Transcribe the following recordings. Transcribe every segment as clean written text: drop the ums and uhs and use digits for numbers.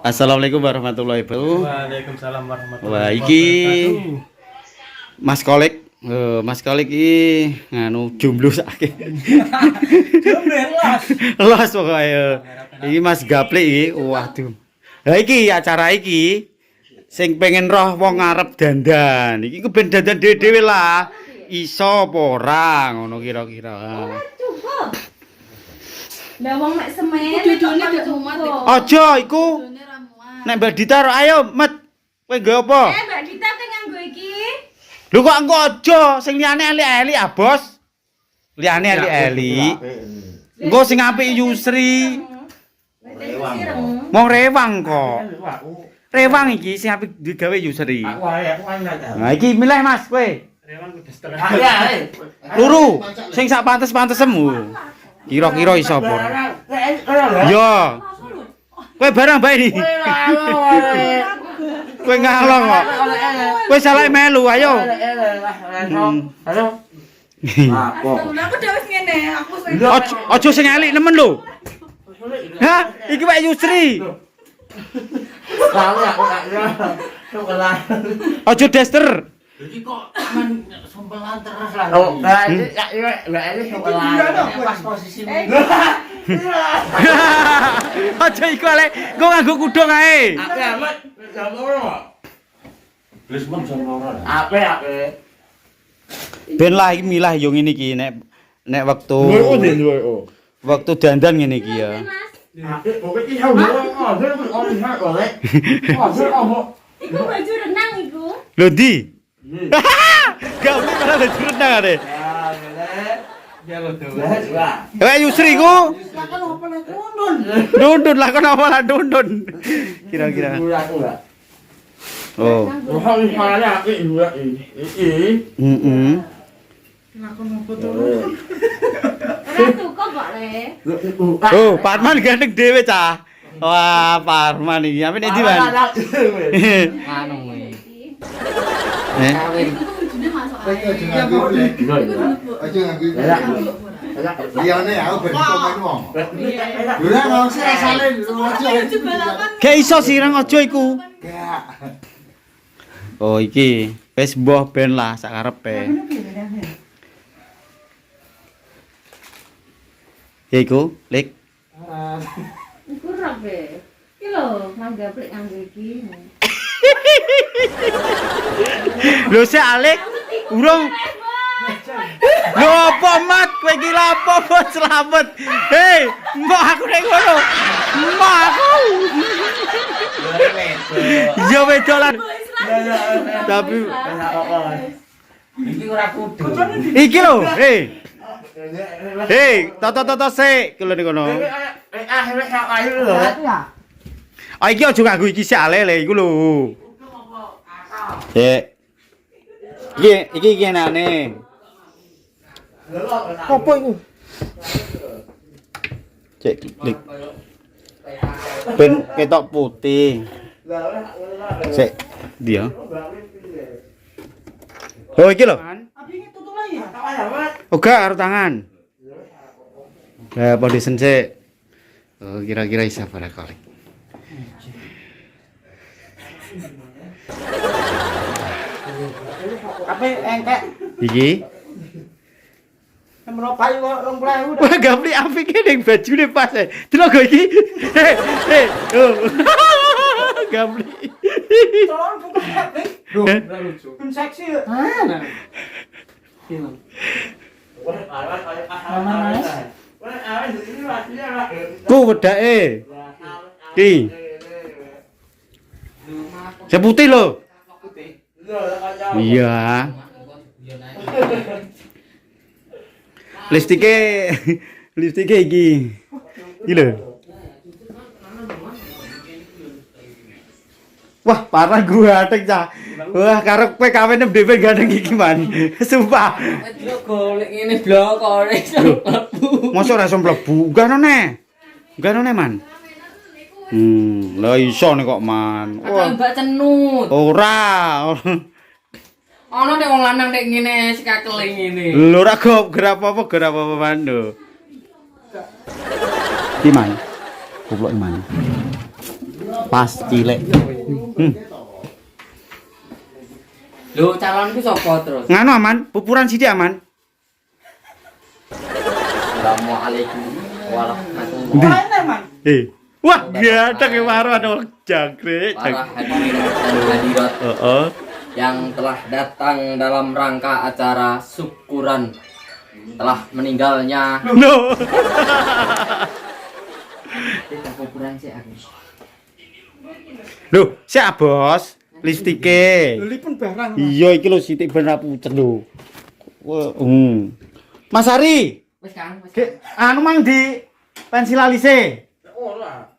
Assalamualaikum warahmatullahi wabarakatuh. Waalaikumsalam warahmatullahi Wah, wabarakatuh. iki Mas Kolik. Mas Kolik iki nganu jomblo sakit. Los pokoke. Iki Mas Gaplek iki. Waduh. Lah iki acara iki sing pengen roh wong arep dandan. Iki ben dandan dhewe lah. Iso apa ora ngono kira-kira. Lah wong nek semen dudune gak mumet. Aja iku. Nek Mbak Dita ayo met. Kowe nggo apa? Mbak Dita teh nganggo iki. Lho kok engko aja sing liyane eli-eli ah, Bos. Liyane eli-eli. Engko sing apik Yusri. Mau rewang kok. Rewang iki sing apik digawe Yusri. Nah iki milih Mas kowe. Rewang kudu setengah. Luru sing sak pantes-pantesmu. Kira-kira iso apa? Yo. Kowe barang bae iki. Kowe ngalong kok. Kowe salah melu ayo. Halo. Aku udah wis ngene, aku sing Aja sing elik nemen lho. Hah? Iki wae Yusri. Aja daster. Iki kok men sumpelan terus lah. Oh, ini sumpelan. Pas posisi. Aja iku ale, kok nganggo kudung ae. Ape amat jam loro. Wis mung jam loro. Ape. Ben lah iki milah yo ngene iki nek wektu. Waktu dandan ngene iki ya. Ape kok iki hau loro. iku baju renang iku. Lho ndi? Gak boleh malah baju renang are. Wae Yusri ku. Dundun lah kon apa lah dundun. Kira-kira. Oh. Heeh. Ratu kok kok le. Oh, Parman ganteng dhewe cah. Wah, Parman iki. Apa nek ndi, Ban? Anu Eh? Iku bojone masuk ae. Aja nganggo. Liyane aku ben komen wong. Lho nek wong sing asale aja. Gak iso sirang aja iku. Gak. Oh, iki wis mbah ben lah sak karepe. Ya iku, Lik. Iku rabe. Iki lho, manggaplek nganggo iki. Lho sik Alik, urung. Lho apa mat kowe iki lha apa bos slamet. Hei, mbok aku nek ngono. Mbok aku. Yo wedolan. Tapi iki ora kudu. iki lho, hei. Hei, toto sik kula ning kono. Wis sak ayu lho. Ah iki aja nganggo iki sik alele iku lho. Sik. Iki enane. Apa iku? Cek klik. Ben ketok putih. Sik, dia. Oh iki lho. Oga karo tangan. Lah podisen sik. Oh kira-kira isa para kali. Ape engkek Iki. nomor payu kok 20.000. Wah gapli apik ning bajune pas. Delok iki. Heh. Oh. Gapli. Tolong buka kabeh. Loh, lucu. Kan seksi ya. Mana? Film. Ku wedake. Ki. Seputih lho. Iya. Listike iki. Iki lho. Wah, parah gua atek cah. Wah, karo kowe kawin dhewe gandeng iki man. Sumpah. Wedok golek ngene blok kok iso mlebu. Mosok ora iso mlebu. Ganone. Ganone man. Lah iso nek kok man. Wah, mbak cenut. Ora. Ana nek wong lanang nek ngene sikakele ngene. Lho ora gerap apa-apa man lho. Di man. Goblok iman. Pas cilik. Lho, calonku sapa terus? Nganu aman, pupuran sithik aman. Assalamualaikum warahmatullahi Ndi? Mana man? Wah, gadak e waro ana jangkrik. Para hadirin dan hadirat Heeh. yang telah datang dalam rangka acara syukuran telah meninggalnya No. kita kuburan sih aku. Loh, siap bos? Listike. Lipun barang. Iya iki lho sithik ben ra pucet lho. Mas Ari, Wis Kang, wis. anu mang di pensil alise. Ora.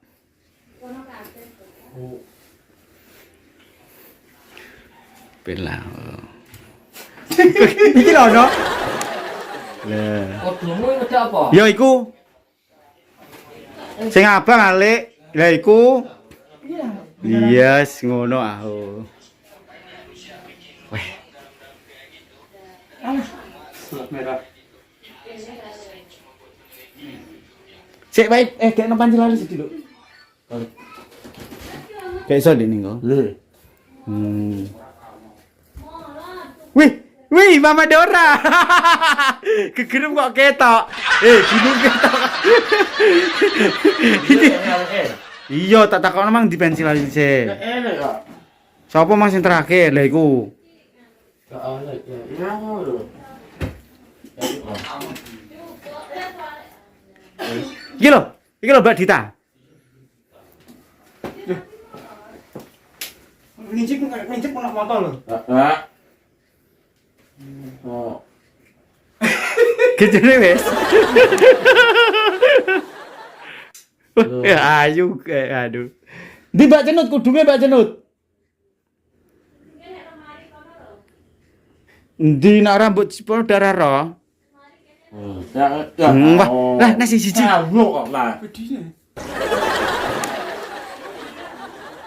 Bela. Iki lho ono. Lah. Kodomu iki wedok apa? Ya iku. Sing abang alik. Lah iku. Iya, ngono aho. Weh. Merah. Sik bae kayak nang panci lali sedih lho. Kayak iso dene kok. Lho. Wih, Mama Dora. Kegerem kok ketok. Gunung ketok. Iya, tak takokno mang di pensil lali sik. Enak kok. Sopo mang sing terakhir? Lah iku. Gak ono ya. Ya ngono. Iki lho Mbak Dita. Ngincip kena motor lho. Heeh. Oh. Gejene wis. Ayu aduh. Di Mbak Cenut kudume Mbak Cenut. Ndi nak rambut sipur darah ro? Wah, lah nasi siji. Kok lah.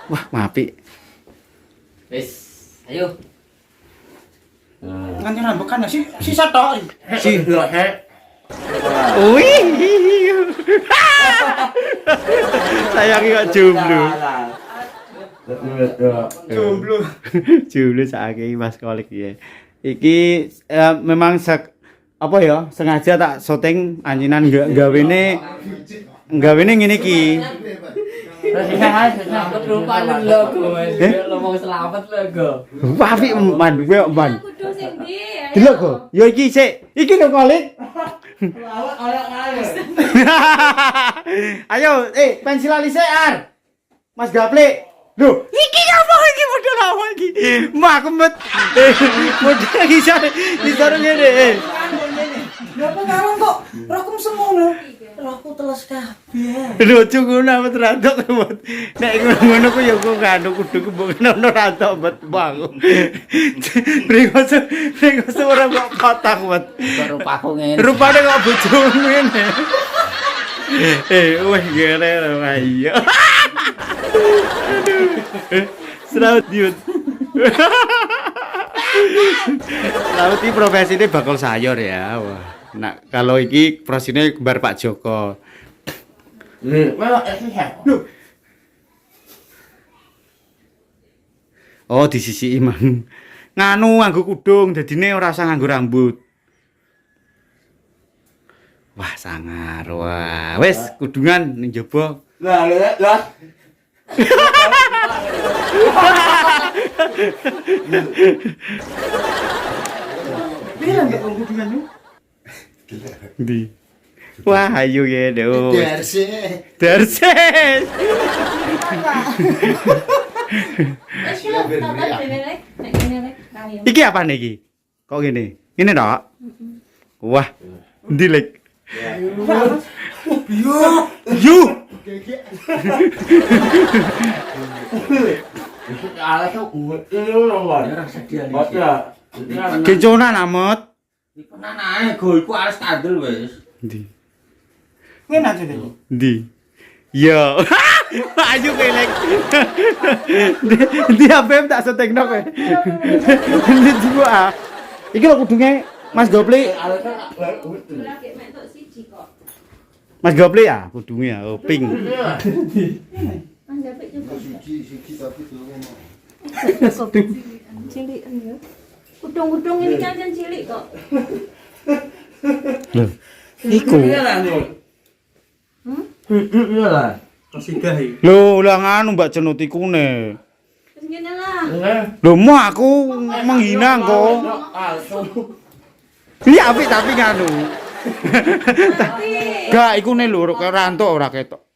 Wah, mapi. Wis, ayo. Nganti rambut kan sisa tok. Si. he. Wih. Sayang kok jomblo. Jomblo. Jomblo saiki Mas Kolik ya. Iki memang apa ya sengaja tak syuting anjinan gawene ngene iki. Selamat rupakan logo, Mas. Ngomong selamat logo. Apik man kowe man. Kudu sing ndi? Delok kok. Ya iki sik. Iki lho Kolik. Ayo, pensil alise Ar. Mas Gaplek. Loh, iki apa iki model apa iki? Mbak kemet. Model kisar ngene. Berapa kawan kok? Rokum semono. Roku teles kabeh. Lucu ngono amat rantok buat. Nek ngono ku ya ku kandung kudu kembang ono rantok buat bang. Bringos ora kok kotak buat. Rupaku ngene. Rupane kok bojomu ngene. Wah gere ayo. Selamat diut. Selamat di profesi ini bakal sayur ya. Wah. Nah, kalau iki prosine kembar Pak Joko. Oh, di sisi Imam. Nganu nganggo kudung, dadine ora usah nganggo rambut. Wah, sangar. Wah, wis kudungan ning jaba. Lah. Bilang gak kudungan lu? Ndi? Wah, ayo ya, do. Derse. Derse. Iki apa nih iki? Kok gini? Ini tok? Wah, ndi lek? Yu. Ala tuh ini lho, Bang. Bocah. Kenconan amat. Iku nanae go iku arep standar wis. Ndi? Ngene aja deh. Ndi? Yo. Ayo kelek. Ndi apa tak setekno kowe. Ndi gua. Iki lho kudunge Mas Gopli. Mas Gopli ya, kudunge ya, oh, pink. Siji tapi durung ono. Cilik ya. Kudung-kudung ini kan cilik kok. Loh. Iku. Iya lah, Nur. Iya lah. Kasidah iki. Lho, lah nganu Mbak Cenut ikune. Wis ngene lah. Lho, mau aku menghina kok. Iya apik tapi nganu. Gak ikune lho, kaya rantuk ora ketok.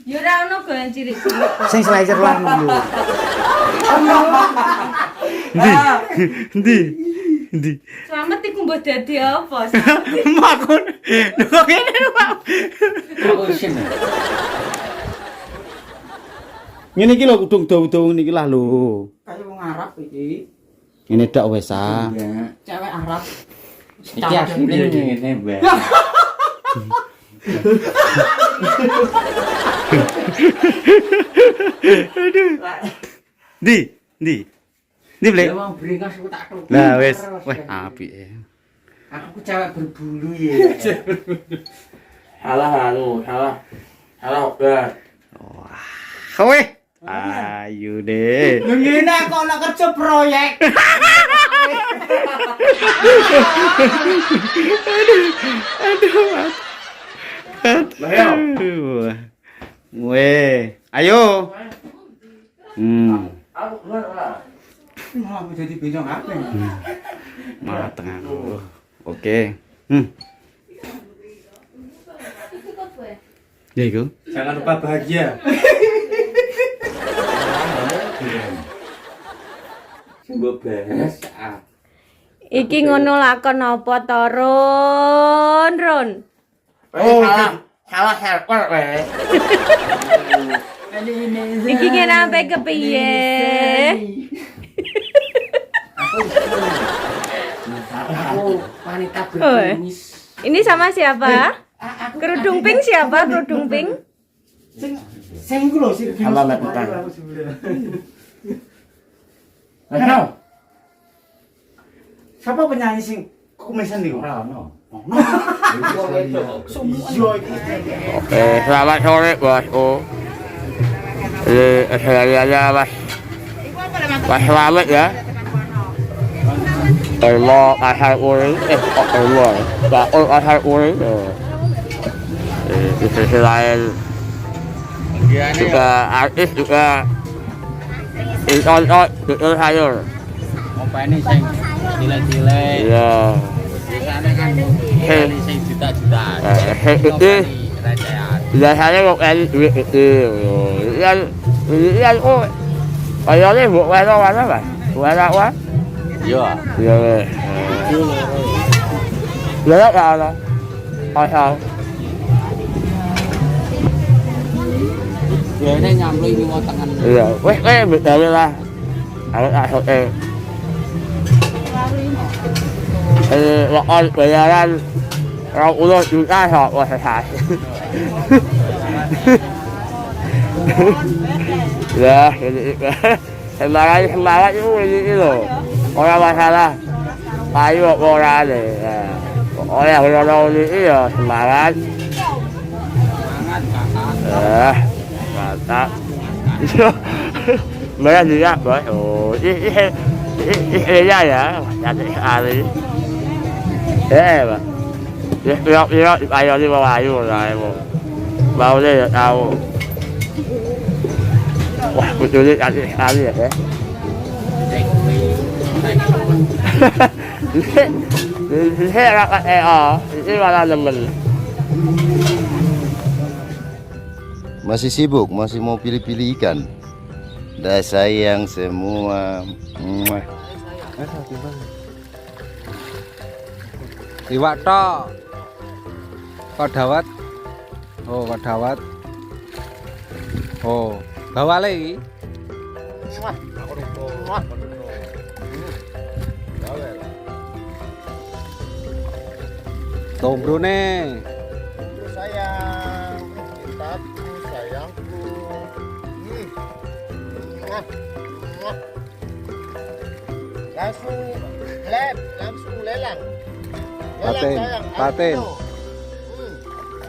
Ya ora ono go yang cilik-cilik. Sing slicer warna lho. Ndi? Slamet iku mbok dadi apa? Makun. Lho kok ngene lho, Pak. Aku isin. Ngene iki lho kudung dawu-dawu niki lah lho. Kayak wong Arab iki. Ngene dak wis ah. Cewek Arab. Iki asline ngene, Mbak. Ndi? Ndi Blek? Ya mau bringas ku tak tuku. Lah wis, weh apik. Aku ku cewek berbulu ya. Salah anu, salah. Salah, Mbak. Weh. Ayo deh. Lho ngene kok ana kerja proyek. Aduh. Weh, ayo. Aku keluar lah. Mau jadi bencong apa? Malah tengah. Oke. Ya iku. Jangan lupa bahagia. Mbok beres. Iki ngono lakon apa to, Ron? Oh, salah server weh. Iki ngene sampe kepiye? Aku wanita Oh, berkumis. ini sama siapa? Kerudung pink siapa? Kerudung pink? Sing iku lho sing Apa Mbak Tutan? Ayo. Siapa penyanyi sing kumisan niku? Ora ono. Oke, selamat sore bosku. Saya Mas. Mas selamat ya. Allah asal uring, Allah. Bakul asal uring. Di sisi lain juga artis juga inton-inton betul sayur. Apa ini sing nilai-nilai? Iya. Biasanya kan nilai sing juta-jutaan. Itu Kerajaan. biasanya kok kayak duit itu. Iya, oh. Kayaknya buat warna Mas? Warna apa? Iya. Iya. Lihat ya Allah. Asal. Ya ini nyamplung di tangan. Iya, weh betul lah. Harus asal lokal bayaran 20 juta sok wah sesat. Ya, jadi semangat itu ini loh. Orang masalah kayu orang deh. Orang orang ini ya semangat. Mantap. Mereka juga bos. Oh, ini ya, jadi sekali. Pak. Ya, ayo di bawah ayu lah, mau deh tahu. Wah, betul jadi sekali ya. Saya rapat ini malah nemen. Masih sibuk, masih mau pilih-pilih ikan. Dah sayang semua. Muah. Iwak tok. Kodawat. Oh, kodawat. Oh, bawa lagi. Tombrone. Sayang, cintaku, sayangku. Muah. Muah. Langsung lelang. Paten, paten.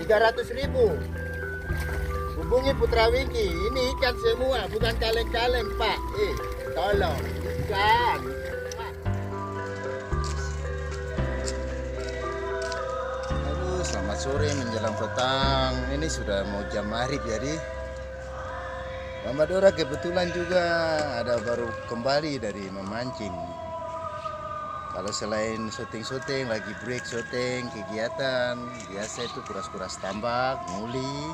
300.000. Hubungi Putra Wingky. Ini ikan semua, bukan kaleng-kaleng, Pak. Tolong. Ikan. Aduh, selamat sore menjelang petang. Ini sudah mau jam maghrib jadi. Mama Dora kebetulan juga ada baru kembali dari memancing. Kalau selain syuting-syuting, lagi break syuting, kegiatan biasa itu kuras-kuras tambak, nguli.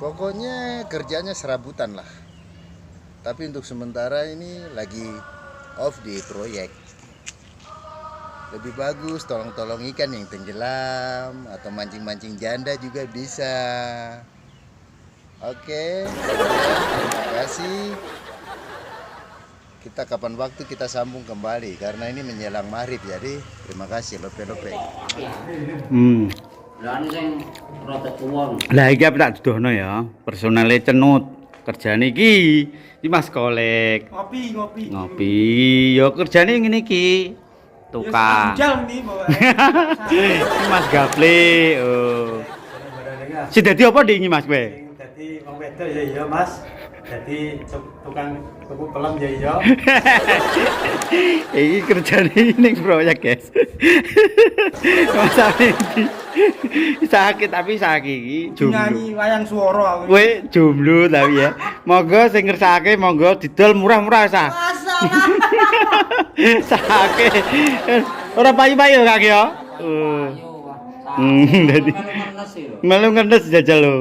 Pokoknya kerjanya serabutan lah. Tapi untuk sementara ini lagi off di proyek. Lebih bagus tolong-tolong ikan yang tenggelam atau mancing-mancing janda juga bisa. Oke, terima kasih. Kita kapan waktu kita sambung kembali karena ini menjelang maghrib jadi terima kasih lope-lope. Lah sing rada tuwon. Lah iki tak dudono ya, personale cenut. Kerjane iki Mas Kolek. Ngopi. Ya kerjane ngene iki. Tukang. nih bawa. Iki Mas Gaple. Oh. Si dadi apa ndi Mas kowe? Jadi wong wedok ya iya Mas. Jadi tukang tuku pelem ya iya. Iki kerjane ning proyek, guys. Masa iki sakit tapi sakit iki jomblo. Nyanyi wayang swara aku. Kowe jomblo tapi ya. Monggo sing ngersake monggo didol murah-murah sah. Sakit. Ora payu-payu kak ya. Dadi melu ngenes jajal lho.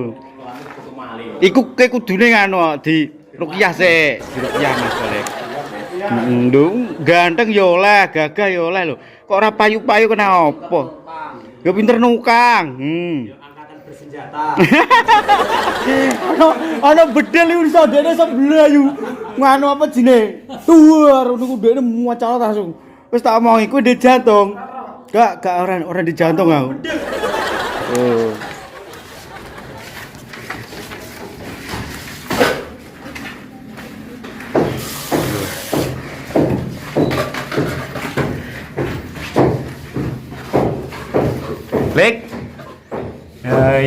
Iku kudune ngono di ruqyah sik, di ruqyah Mas Kolek. Ndung ganteng ya oleh, gagah ya oleh lho. Kok ora payu-payu kena apa? Ya pinter nukang. Angkatan bersenjata. Ana bedel iki sadene sebelah yu. Nganu apa jenenge? Tuwar niku dhekne muacal langsung. Wis tak omong iku ndek jantung. Gak ora di jantung aku. Oh. Lek.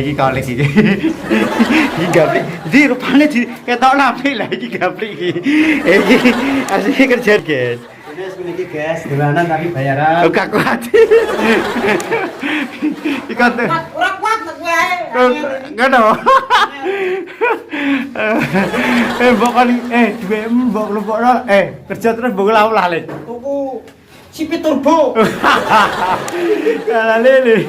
Iki Kolek iki. Iki gaplek. Di rupane di ketokno apik lah iki gaplek iki. Iki asli kerja, guys. Wis niki guys, dolanan tapi bayaran. Oh, gak kuat. Iki tuh. Ora kuat kowe ae. Ngono. Mbok kali duwemu mbok kelompokno kerja terus mbok ulah Lek. Tuku Cipi turbo. Kalah lele.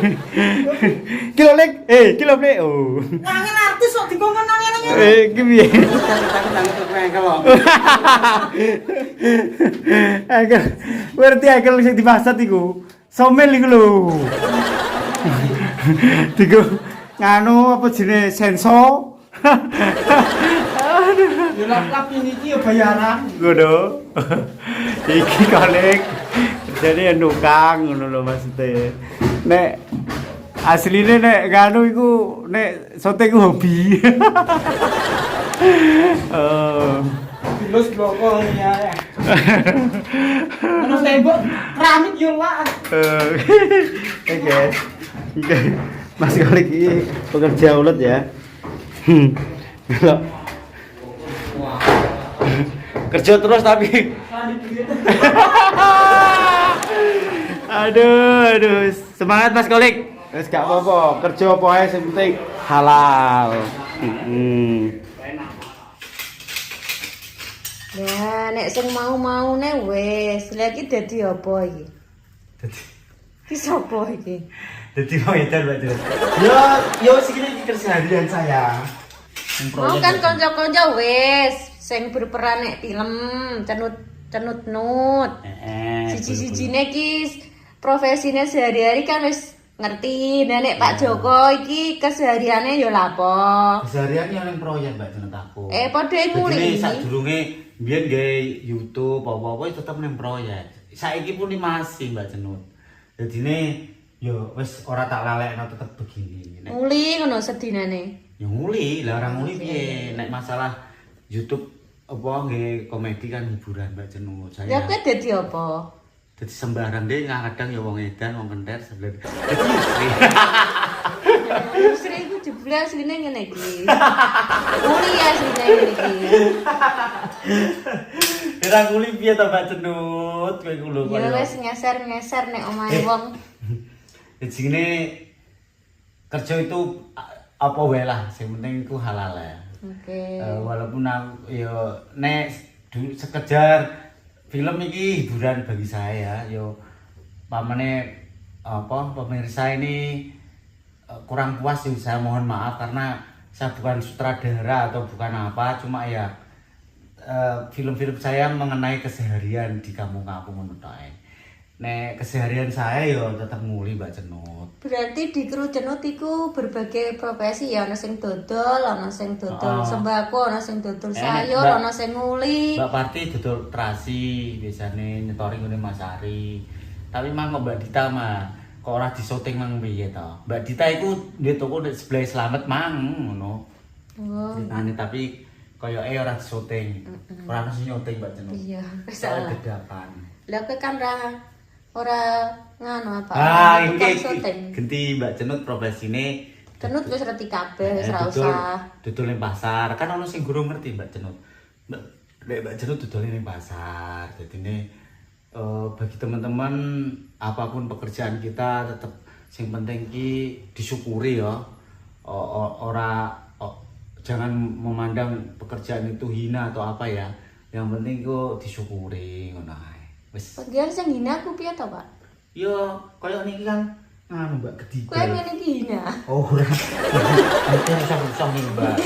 Kilo Lek, kilo Lek. Oh. Nangen artis kok dikongkon nangen. Iki piye? Tangan tuku engkel kok. Angel, ngerti angel sing dipasat iku. Somel iku lho. Digo nganu apa jenenge senso. Yo lap iki yo bayaran. Ngono. Iki Kolek. Jadi nukang ngono lho maksudnya. Nek asline nek nganu iku nek sote iku hobi. Terus bloko ya. Terus tembok keramik yo lah. Oke. Mas Kolek iki pekerja ulet ya. Kerja terus tapi aduh semangat Mas Kolek. Wis gak apa-apa, kerja apa ae sing penting halal. Ya, nek sing mau-maune wis. Lah iki dadi apa iki? Ki sapa iki? Dadi wong edan, Mbak. Yo segini iki keseharian saya. Mau kan kanca-kanca wis sing berperan nek film cenut-nut. Siji-sijine ki profesine sehari-hari kan wis ngerti. Nah nek Pak Joko iki kesehariane ya lapo? Keseharian yang proyek Mbak Cenut aku. Padha nguli. Jadi sadurunge biyen gawe YouTube apa-apa tetep ning proyek. Saiki pun masih Mbak Cenut. Dadine yo wis ora tak lalekno tetep begini. Nguli ngono sedinane. Ya nguli, lah orang nguli piye? Nek masalah YouTube apa nggih komedi kan hiburan Mbak Cenut. Ya kowe dadi apa? Dadi sembarang deh kadang ya wong edan, wong kenter sebelah. Dadi istri. Sri ku jebule asline ngene iki. Kuli asline ngene iki. Ora kuli piye to Mbak Cenut kowe ku lho. Ya wis ngeser-ngeser nek omahe wong. Jenenge kerja itu apa wae lah, sing penting iku halal ya. Oke. Walaupun aku ya nek sekedar film iki hiburan bagi saya yo pamane apa pemirsa ini kurang puas sih, saya mohon maaf karena saya bukan sutradara atau bukan apa, cuma ya film-film saya mengenai keseharian di kampung-kampung ngono tok. Nek keseharian saya yo tetep nguli Mbak Cenut. Berarti di kru Cenut iku berbagai profesi ya, ana sing dodol, ana sing dodol sembako, ana sing dodol sayur, ana sing nguli. Mbak Parti dodol terasi, biasane nyetori ngene Mas Ari. Tapi mang Mbak Dita mah kok ora disoting mang piye to? Mbak Dita iku duwe toko nek sebelah Slamet mang ngono. Oh. Ceritane tapi koyoke ora disoting. Ora ono sing nyoting Mbak Cenut. Iya, Soal salah. gedakan. Lah kowe kan ora nganu apa? Iki syuting. genti Mbak Cenut profesine Cenut wis ngerti kabeh, wis ora usah. dodol ning pasar. Kan ono sing gurung ngerti Mbak Cenut. Mbak Cenut dodol ning pasar. Dadine bagi teman-teman apapun pekerjaan kita tetap sing penting ki disyukuri ya. Jangan memandang pekerjaan itu hina atau apa ya. Yang penting kok disyukuri ngono ae. Wis. Bagian sing hina aku piye to, Pak? Yo koyo niki kan nganu Mbak gede. Kowe ngene iki hina. Oh ora. Itu iso Mbak.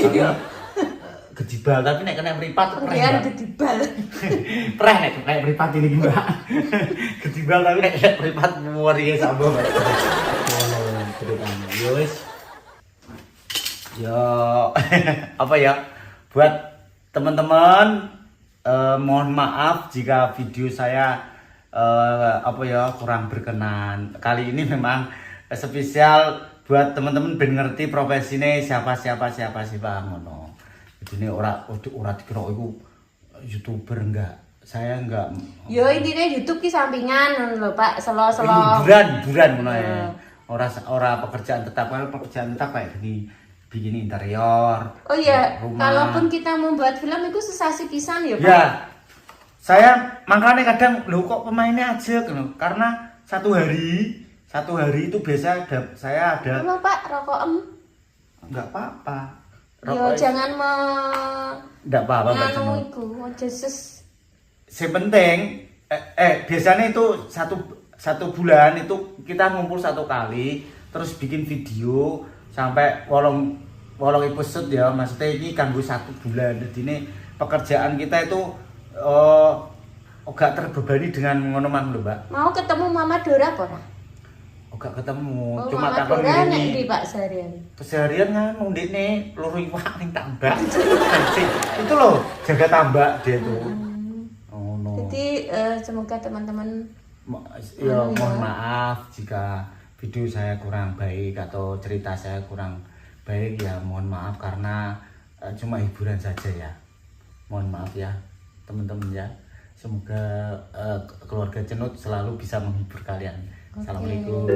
Gedibal tapi nek kena mripat preh. Bagian gedibal. Preh nek kena mripat ini Mbak. Gedibal tapi nek kena mripat muwari sabo Mbak. Ngono ceritanya. Yo wis. Yo apa ya? Buat teman-teman mohon maaf jika video saya apa ya kurang berkenan. Kali ini memang spesial buat teman-teman ben ngerti profesine siapa sih Bang ngono. Ini ora dikira iku YouTuber enggak. Saya enggak. Yo intine YouTube ki sampingan ngono lho, Pak. Selo-selo. Hiburan ngono ya. Ora pekerjaan tetap. Kalau pekerjaan tetap kayak gini bikin interior. Oh iya, rumah. kalaupun kita membuat film itu sensasi pisan ya, Pak. Ya. Saya makanya kadang lho kok pemainnya aja gitu. Karena satu hari itu biasa saya ada. Halo, Pak, rokokem. Enggak apa-apa. Yo jangan Enggak apa-apa Mbak nganu Cenut. iku, Jesus. Yang penting biasanya itu satu bulan itu kita ngumpul satu kali terus bikin video sampai wolong episode ya, maksudnya ini kanggo 1 bulan. Jadi ini pekerjaan kita itu gak terbebani dengan ngono mang lho Mbak. Mau ketemu Mama Dora apa ora? Gak ketemu, Oh, cuma Mama takon Dora nek ngene. ndi Pak seharian? Keseharian nganu ndekne loro iwak ning tambak. Itu loh, jaga tambak dia tuh. Oh no. Jadi semoga teman-teman Ya mohon maaf jika video saya kurang baik atau cerita saya kurang baik ya, mohon maaf karena cuma hiburan saja ya. Mohon maaf ya teman-teman ya. Semoga keluarga Cenut selalu bisa menghibur kalian. Oke. Assalamualaikum.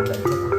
Salam.